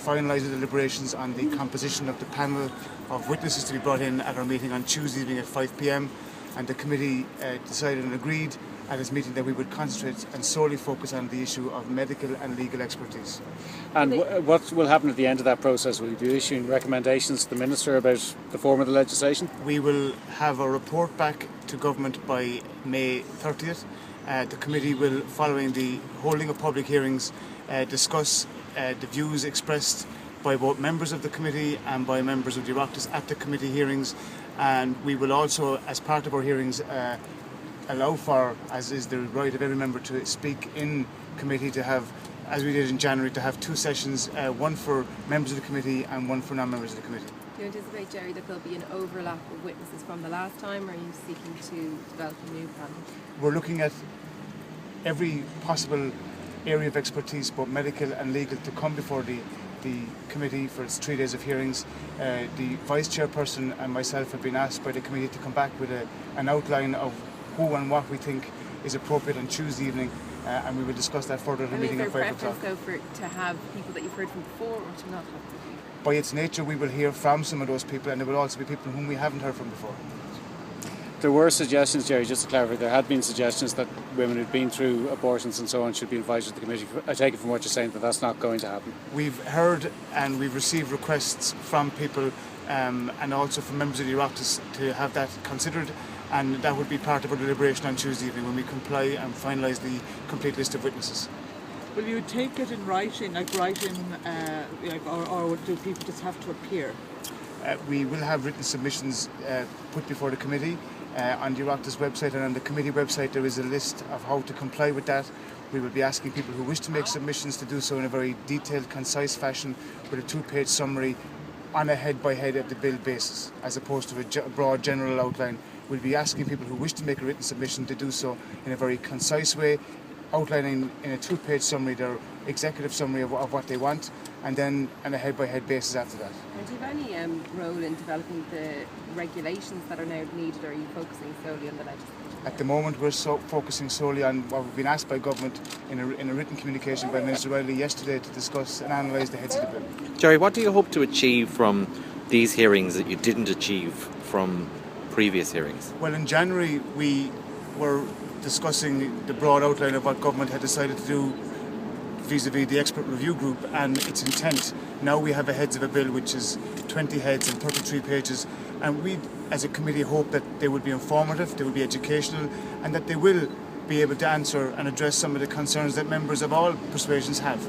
finalise the deliberations on the composition of the panel of witnesses to be brought in at our meeting on Tuesday evening at 5 p.m. And the committee decided and agreed at its meeting that we would concentrate and solely focus on the issue of medical and legal expertise. And what will happen at the end of that process? Will you be issuing recommendations to the Minister about the form of the legislation? We will have a report back to Government by May 30th. The committee will, following the holding of public hearings, discuss the views expressed by both members of the committee and by members of the Oireachtas at the committee hearings. And we will also, as part of our hearings, allow for, as is the right of every member to speak in committee, to have, as we did in January, to have two sessions, one for members of the committee and one for non-members of the committee. Do you anticipate, Jerry, that there'll be an overlap of witnesses from the last time, or are you seeking to develop a new panel? We're looking at every possible area of expertise, both medical and legal, to come before the committee for its 3 days of hearings. The Vice Chairperson and myself have been asked by the committee to come back with an outline of who and what we think is appropriate on Tuesday evening, and we will discuss that further at the meeting at 5 o'clock. Is there a preference, though, to have people that you've heard from before, or to not have them? By its nature, we will hear from some of those people, and there will also be people whom we haven't heard from before. There were suggestions, Jerry, just to clarify, there had been suggestions that women who'd been through abortions and so on should be invited to the committee. I take it from what you're saying that that's not going to happen. We've heard and we've received requests from people and also from members of the Oireachtas to have that considered, and that would be part of our deliberation on Tuesday evening when we comply and finalise the complete list of witnesses. Will you take it in writing, or do people just have to appear? We will have written submissions put before the committee on the Oireachtas website, and on the committee website there is a list of how to comply with that. We will be asking people who wish to make submissions to do so in a very detailed, concise fashion with a 2-page summary on a head-by-head of the bill basis, as opposed to a broad general outline. We'll be asking people who wish to make a written submission to do so in a very concise way, outlining in a 2-page summary their executive summary of what they want, and then on a head-by-head basis after that. And do you have any role in developing the regulations that are now needed, or are you focusing solely on the legislation? At the moment we're focusing solely on what we've been asked by Government in a written communication by Minister Riley yesterday to discuss and analyse the heads of the bill. Jerry, what do you hope to achieve from these hearings that you didn't achieve from previous hearings? Well, in January we were discussing the broad outline of what Government had decided to do vis-a-vis the expert review group and its intent. Now we have a heads of a bill which is 20 heads and 33 pages, and we as a committee hope that they will be informative, they will be educational, and that they will be able to answer and address some of the concerns that members of all persuasions have.